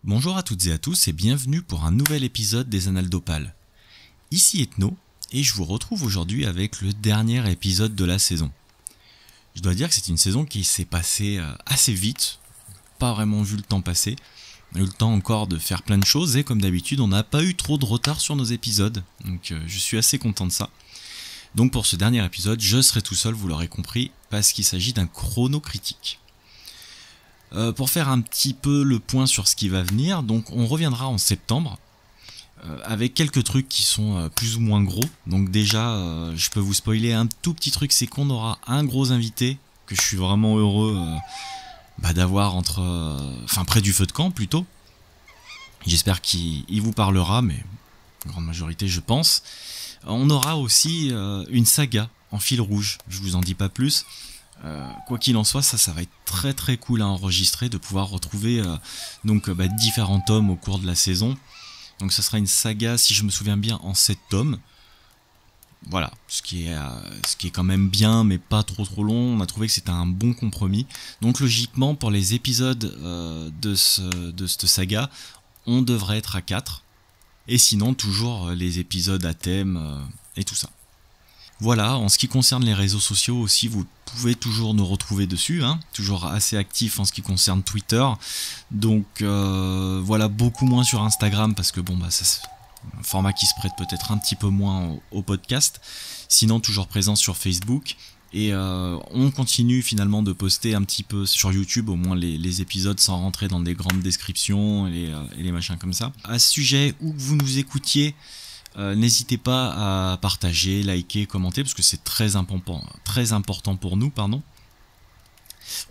Bonjour à toutes et à tous et bienvenue pour un nouvel épisode des Annales d'Opale. Ici Ethno et je vous retrouve aujourd'hui avec le dernier épisode de la saison. Je dois dire que c'est une saison qui s'est passée assez vite, pas vraiment vu le temps passer. On a eu le temps encore de faire plein de choses et comme d'habitude on n'a pas eu trop de retard sur nos épisodes, donc je suis assez content de ça. Donc pour ce dernier épisode, je serai tout seul, vous l'aurez compris, parce qu'il s'agit d'un chrono critique. Pour faire un petit peu le point sur ce qui va venir, donc on reviendra en septembre avec quelques trucs qui sont plus ou moins gros. Donc déjà, je peux vous spoiler un tout petit truc, c'est qu'on aura un gros invité que je suis vraiment heureux d'avoir près du feu de camp plutôt. J'espère qu'il vous parlera, mais en grande majorité je pense. On aura aussi une saga en fil rouge, je vous en dis pas plus. Quoi qu'il en soit, ça va être très très cool à enregistrer, de pouvoir retrouver différents tomes au cours de la saison. Donc ça sera une saga, si je me souviens bien, en 7 tomes. Voilà, ce qui est quand même bien, mais pas trop long. On a trouvé que c'était un bon compromis. Donc logiquement, pour les épisodes de cette saga, on devrait être à 4. Et sinon, toujours les épisodes à thème et tout ça. Voilà, en ce qui concerne les réseaux sociaux aussi, vous pouvez toujours nous retrouver dessus, toujours assez actif en ce qui concerne Twitter. Donc voilà, beaucoup moins sur Instagram parce que c'est un format qui se prête peut-être un petit peu moins au podcast. Sinon, toujours présent sur Facebook. Et on continue finalement de poster un petit peu sur YouTube, au moins les épisodes sans rentrer dans des grandes descriptions et les machins comme ça. À ce sujet, où que vous nous écoutiez, n'hésitez pas à partager, liker, commenter, parce que c'est très important pour nous.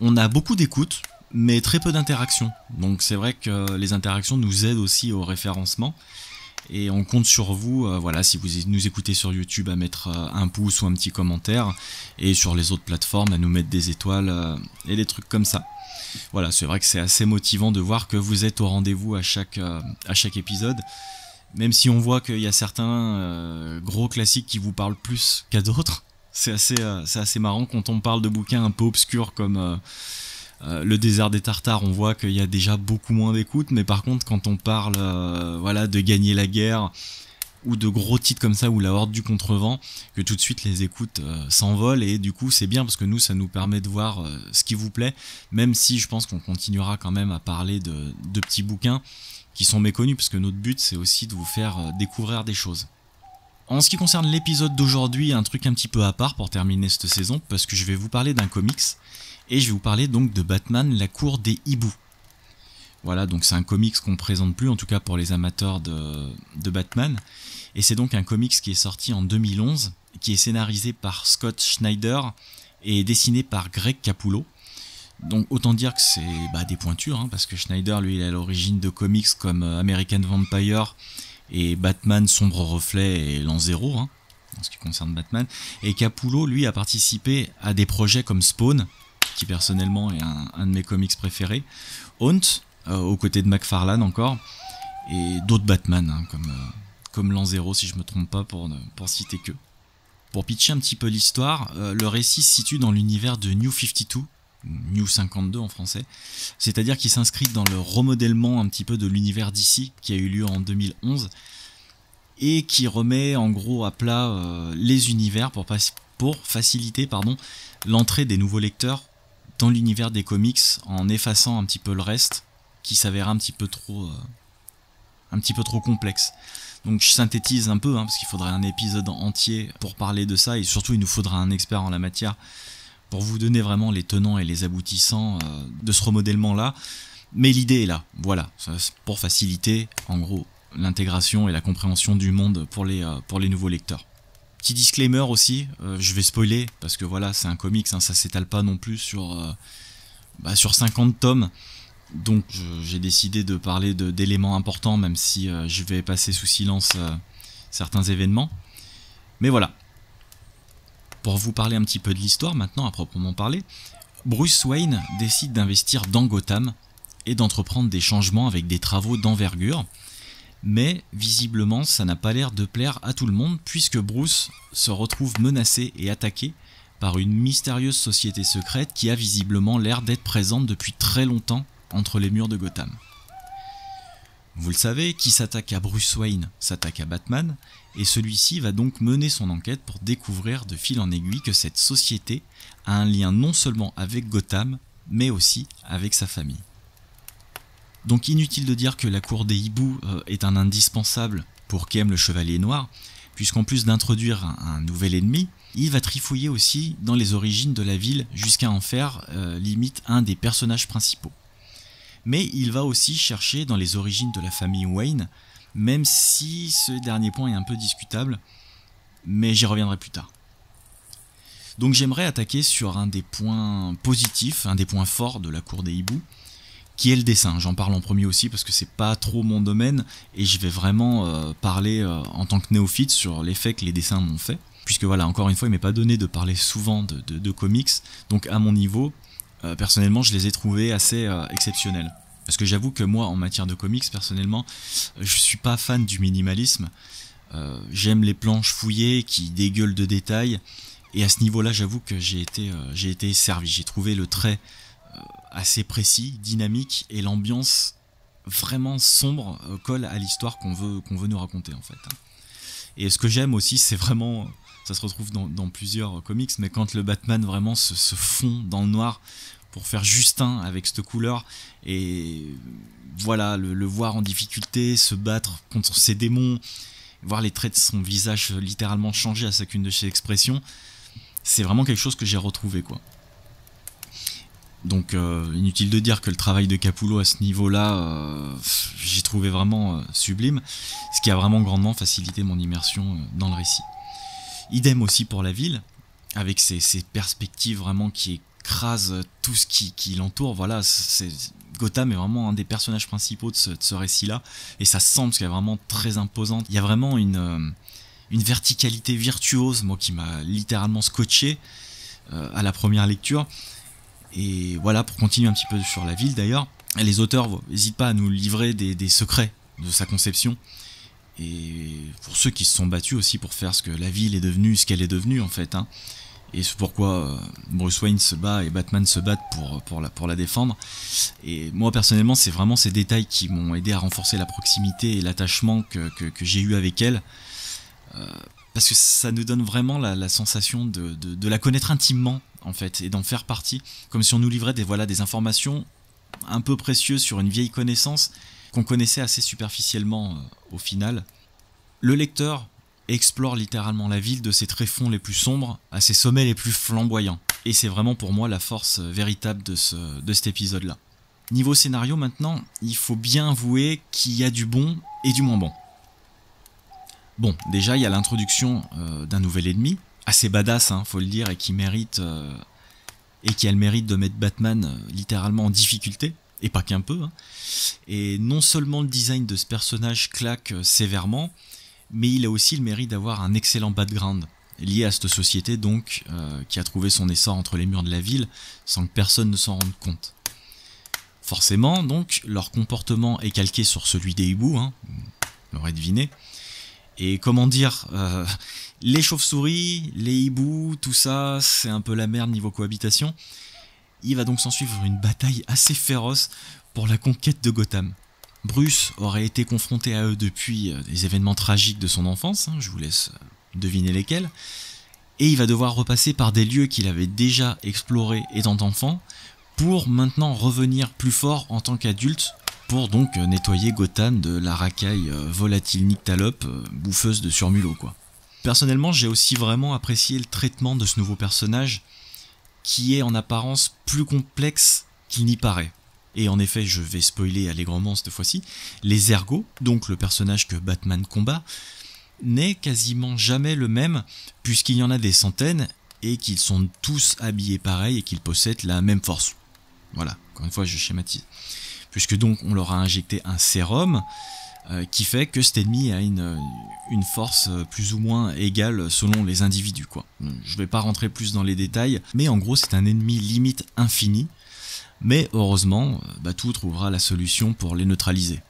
On a beaucoup d'écoutes, mais très peu d'interactions. Donc c'est vrai que les interactions nous aident aussi au référencement. Et on compte sur vous, si vous nous écoutez sur YouTube, à mettre un pouce ou un petit commentaire. Et sur les autres plateformes, à nous mettre des étoiles et des trucs comme ça. Voilà, c'est vrai que c'est assez motivant de voir que vous êtes au rendez-vous à chaque épisode. Même si on voit qu'il y a certains gros classiques qui vous parlent plus qu'à d'autres, c'est assez marrant quand on parle de bouquins un peu obscurs comme Le désert des Tartares, on voit qu'il y a déjà beaucoup moins d'écoute, mais par contre quand on parle de Gagner la guerre ou de gros titres comme ça ou La Horde du Contrevent, que tout de suite les écoutes s'envolent et du coup c'est bien parce que nous ça nous permet de voir ce qui vous plaît, même si je pense qu'on continuera quand même à parler de petits bouquins qui sont méconnus, parce que notre but c'est aussi de vous faire découvrir des choses. En ce qui concerne l'épisode d'aujourd'hui, un truc un petit peu à part pour terminer cette saison, parce que je vais vous parler d'un comics, et je vais vous parler donc de Batman, la cour des hiboux. Voilà, donc c'est un comics qu'on ne présente plus, en tout cas pour les amateurs de Batman, et c'est donc un comics qui est sorti en 2011, qui est scénarisé par Scott Snyder, et dessiné par Greg Capullo. Donc autant dire que c'est des pointures, parce que Snyder lui il est à l'origine de comics comme American Vampire et Batman Sombre Reflet et L'An Zéro, en ce qui concerne Batman. Et Capullo lui a participé à des projets comme Spawn, qui personnellement est un de mes comics préférés, Haunt, aux côtés de McFarlane encore, et d'autres Batman, comme L'An Zéro si je me trompe pas pour citer que. Pour pitcher un petit peu l'histoire, le récit se situe dans l'univers de New 52, New 52 en français, c'est-à-dire qu'il s'inscrit dans le remodèlement un petit peu de l'univers DC qui a eu lieu en 2011 et qui remet en gros à plat les univers pour faciliter l'entrée des nouveaux lecteurs dans l'univers des comics en effaçant un petit peu le reste qui s'avère un petit peu trop complexe. Donc je synthétise un peu parce qu'il faudrait un épisode entier pour parler de ça et surtout il nous faudra un expert en la matière pour vous donner vraiment les tenants et les aboutissants de ce remodèlement-là. Mais l'idée est là, voilà, pour faciliter, en gros, l'intégration et la compréhension du monde pour les nouveaux lecteurs. Petit disclaimer aussi, je vais spoiler, parce que voilà, c'est un comics, ça s'étale pas non plus sur 50 tomes, donc j'ai décidé de parler d'éléments importants, même si je vais passer sous silence certains événements. Mais voilà. Pour vous parler un petit peu de l'histoire maintenant, à proprement parler, Bruce Wayne décide d'investir dans Gotham et d'entreprendre des changements avec des travaux d'envergure. Mais visiblement, ça n'a pas l'air de plaire à tout le monde puisque Bruce se retrouve menacé et attaqué par une mystérieuse société secrète qui a visiblement l'air d'être présente depuis très longtemps entre les murs de Gotham. Vous le savez, qui s'attaque à Bruce Wayne s'attaque à Batman, et celui-ci va donc mener son enquête pour découvrir de fil en aiguille que cette société a un lien non seulement avec Gotham, mais aussi avec sa famille. Donc inutile de dire que la cour des hiboux est un indispensable pour Kem le Chevalier Noir, puisqu'en plus d'introduire un nouvel ennemi, il va trifouiller aussi dans les origines de la ville jusqu'à en faire limite un des personnages principaux. Mais il va aussi chercher dans les origines de la famille Wayne, même si ce dernier point est un peu discutable, mais j'y reviendrai plus tard. Donc j'aimerais attaquer sur un des points positifs, un des points forts de la cour des hiboux, qui est le dessin. J'en parle en premier aussi parce que c'est pas trop mon domaine, et je vais vraiment parler en tant que néophyte sur l'effet que les dessins m'ont fait. Puisque voilà, encore une fois, il m'est pas donné de parler souvent de comics, donc à mon niveau, personnellement, je les ai trouvés assez exceptionnels. Parce que j'avoue que moi, en matière de comics, personnellement, je suis pas fan du minimalisme. J'aime les planches fouillées qui dégueulent de détails. Et à ce niveau-là, j'avoue que j'ai été servi. J'ai trouvé le trait assez précis, dynamique, et l'ambiance vraiment sombre colle à l'histoire qu'on veut nous raconter en fait. Et ce que j'aime aussi, c'est vraiment, ça se retrouve dans plusieurs comics, mais quand le Batman vraiment se fond dans le noir pour faire Justin avec cette couleur, et voilà, le voir en difficulté, se battre contre ses démons, voir les traits de son visage littéralement changer à chacune de ses expressions, c'est vraiment quelque chose que j'ai retrouvé quoi. Donc inutile de dire que le travail de Capullo à ce niveau-là, j'ai trouvé vraiment sublime, ce qui a vraiment grandement facilité mon immersion dans le récit. Idem aussi pour la ville, avec ces perspectives vraiment qui écrasent tout ce qui l'entoure. Voilà, Gotham est vraiment un des personnages principaux de ce récit-là, et ça semble parce qu'elle est vraiment très imposante. Il y a vraiment une verticalité virtuose, moi qui m'a littéralement scotché à la première lecture. Et voilà, pour continuer un petit peu sur la ville d'ailleurs, les auteurs n'hésitent pas à nous livrer des secrets de sa conception. Et pour ceux qui se sont battus aussi pour faire ce que la ville est devenue, ce qu'elle est devenue en fait. Et c'est pourquoi Bruce Wayne se bat et Batman se battent pour la défendre. Et moi personnellement, c'est vraiment ces détails qui m'ont aidé à renforcer la proximité et l'attachement que j'ai eu avec elle. Parce que ça nous donne vraiment la sensation de la connaître intimement en fait, et d'en faire partie, comme si on nous livrait des informations un peu précieuses sur une vieille connaissance qu'on connaissait assez superficiellement au final. Le lecteur explore littéralement la ville de ses tréfonds les plus sombres à ses sommets les plus flamboyants, et c'est vraiment pour moi la force véritable de cet épisode là. Niveau scénario maintenant, il faut bien avouer qu'il y a du bon et du moins bon. Bon, déjà il y a l'introduction d'un nouvel ennemi, assez badass, faut le dire, et qui mérite et qui a le mérite de mettre Batman littéralement en difficulté, et pas qu'un peu. Et non seulement le design de ce personnage claque sévèrement, mais il a aussi le mérite d'avoir un excellent background lié à cette société donc qui a trouvé son essor entre les murs de la ville sans que personne ne s'en rende compte. Forcément, donc, leur comportement est calqué sur celui des hiboux, vous l'aurez deviné. Et comment dire, les chauves-souris, les hiboux, tout ça, c'est un peu la merde niveau cohabitation. Il va donc s'en suivre une bataille assez féroce pour la conquête de Gotham. Bruce aurait été confronté à eux depuis des événements tragiques de son enfance, je vous laisse deviner lesquels, et il va devoir repasser par des lieux qu'il avait déjà explorés étant enfant, pour maintenant revenir plus fort en tant qu'adulte, pour donc nettoyer Gotham de la racaille volatile nyctalope, bouffeuse de surmulot quoi. Personnellement, j'ai aussi vraiment apprécié le traitement de ce nouveau personnage, qui est en apparence plus complexe qu'il n'y paraît. Et en effet, je vais spoiler allègrement cette fois-ci, les ergots, donc le personnage que Batman combat, n'est quasiment jamais le même, puisqu'il y en a des centaines, et qu'ils sont tous habillés pareil, et qu'ils possèdent la même force. Voilà, encore une fois, je schématise. Puisque donc on leur a injecté un sérum qui fait que cet ennemi a une force plus ou moins égale selon les individus quoi. Je vais pas rentrer plus dans les détails, mais en gros c'est un ennemi limite infini, mais heureusement tout trouvera la solution pour les neutraliser.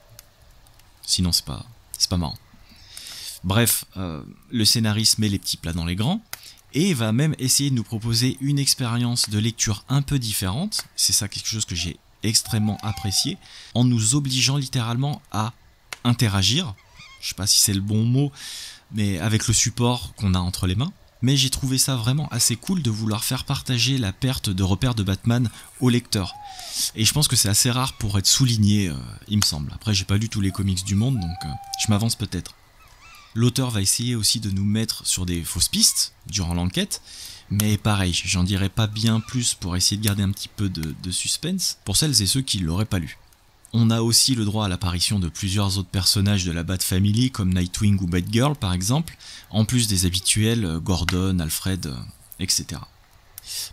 Sinon c'est pas marrant. Bref, le scénariste met les petits plats dans les grands, et va même essayer de nous proposer une expérience de lecture un peu différente, c'est ça quelque chose que j'ai extrêmement apprécié, en nous obligeant littéralement à interagir, je sais pas si c'est le bon mot, mais avec le support qu'on a entre les mains. Mais j'ai trouvé ça vraiment assez cool de vouloir faire partager la perte de repères de Batman au lecteur. Et je pense que c'est assez rare pour être souligné, il me semble. Après, j'ai pas lu tous les comics du monde, donc je m'avance peut-être. L'auteur va essayer aussi de nous mettre sur des fausses pistes durant l'enquête, mais pareil, j'en dirai pas bien plus pour essayer de garder un petit peu de suspense pour celles et ceux qui l'auraient pas lu. On a aussi le droit à l'apparition de plusieurs autres personnages de la Bat Family, comme Nightwing ou Batgirl par exemple, en plus des habituels Gordon, Alfred, etc.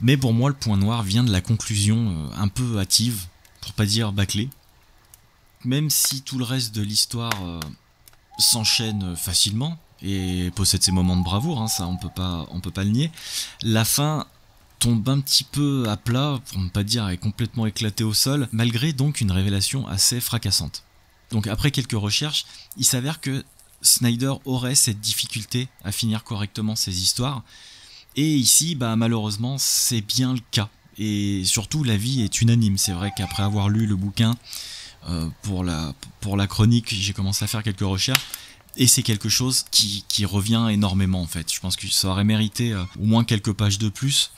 Mais pour moi, le point noir vient de la conclusion un peu hâtive, pour pas dire bâclée. Même si tout le reste de l'histoire s'enchaîne facilement et possède ses moments de bravoure, hein, ça on peut pas le nier, la fin tombe un petit peu à plat, pour ne pas dire est complètement éclaté au sol, malgré donc une révélation assez fracassante. Donc après quelques recherches, il s'avère que Snyder aurait cette difficulté à finir correctement ses histoires, et ici, malheureusement, c'est bien le cas. Et surtout, l'avis est unanime. C'est vrai qu'après avoir lu le bouquin, pour la chronique, j'ai commencé à faire quelques recherches, et c'est quelque chose qui revient énormément en fait. Je pense que ça aurait mérité au moins quelques pages de plus.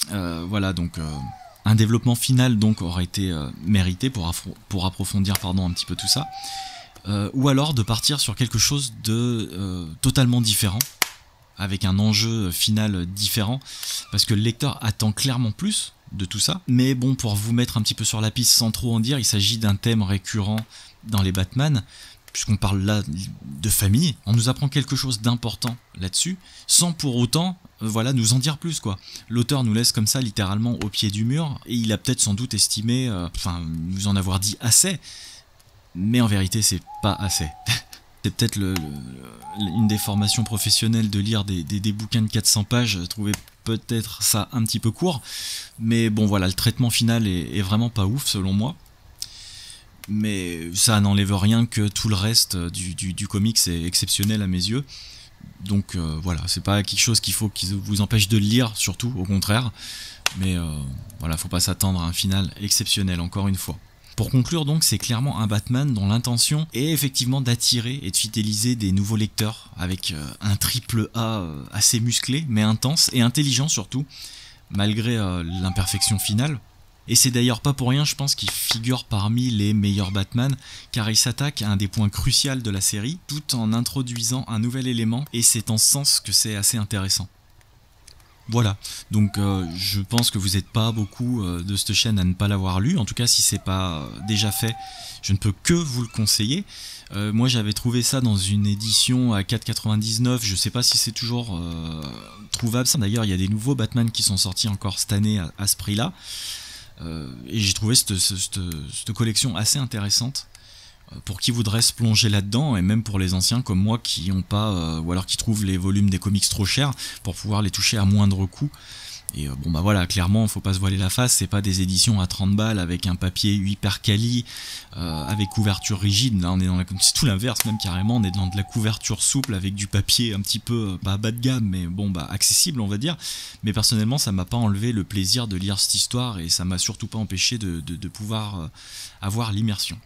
Voilà, donc un développement final donc aurait été mérité pour approfondir un petit peu tout ça, ou alors de partir sur quelque chose de totalement différent, avec un enjeu final différent, parce que le lecteur attend clairement plus de tout ça. Mais bon, pour vous mettre un petit peu sur la piste sans trop en dire, il s'agit d'un thème récurrent dans les Batman, puisqu'on parle là de famille. On nous apprend quelque chose d'important là-dessus, sans pour autant nous en dire plus, quoi. L'auteur nous laisse comme ça littéralement au pied du mur, et il a peut-être sans doute estimé, nous en avoir dit assez, mais en vérité c'est pas assez. C'est peut-être une des formations professionnelles de lire des bouquins de 400 pages, je trouvais peut-être ça un petit peu court, mais bon voilà, le traitement final est vraiment pas ouf selon moi. Mais ça n'enlève rien que tout le reste du comics est exceptionnel à mes yeux. Donc voilà, c'est pas quelque chose qui vous empêche de le lire, surtout, au contraire. Mais voilà, faut pas s'attendre à un final exceptionnel, encore une fois. Pour conclure donc, c'est clairement un Batman dont l'intention est effectivement d'attirer et de fidéliser des nouveaux lecteurs, avec un triple A assez musclé, mais intense et intelligent surtout, malgré l'imperfection finale. Et c'est d'ailleurs pas pour rien, je pense, qu'il figure parmi les meilleurs Batman, car il s'attaque à un des points cruciaux de la série, tout en introduisant un nouvel élément, et c'est en ce sens que c'est assez intéressant. Voilà, donc je pense que vous n'êtes pas beaucoup de cette chaîne à ne pas l'avoir lu, en tout cas si c'est pas déjà fait, je ne peux que vous le conseiller. Moi j'avais trouvé ça dans une édition à 4,99, je sais pas si c'est toujours trouvable, d'ailleurs il y a des nouveaux Batman qui sont sortis encore cette année à ce prix-là. Et j'ai trouvé cette collection assez intéressante pour qui voudrait se plonger là-dedans, et même pour les anciens comme moi qui ont pas, ou alors qui trouvent les volumes des comics trop chers pour pouvoir les toucher à moindre coût. Et voilà, clairement, faut pas se voiler la face, c'est pas des éditions à 30 balles avec un papier hyper quali, avec couverture rigide. Là, on est c'est tout l'inverse, même carrément, on est dans de la couverture souple avec du papier un petit peu, bas de gamme, mais accessible, on va dire. Mais personnellement, ça m'a pas enlevé le plaisir de lire cette histoire, et ça m'a surtout pas empêché de pouvoir avoir l'immersion.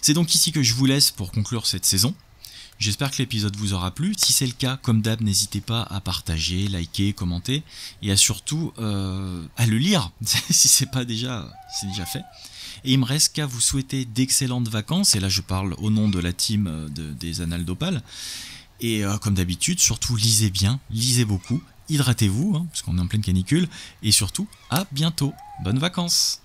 C'est donc ici que je vous laisse pour conclure cette saison. J'espère que l'épisode vous aura plu. Si c'est le cas, comme d'hab, n'hésitez pas à partager, liker, commenter, et à surtout à le lire, si c'est déjà fait. Et il me reste qu'à vous souhaiter d'excellentes vacances, et là je parle au nom de la team des Annales d'Opale. Et comme d'habitude, surtout lisez bien, lisez beaucoup, hydratez-vous, parce qu'on est en pleine canicule, et surtout, à bientôt. Bonnes vacances!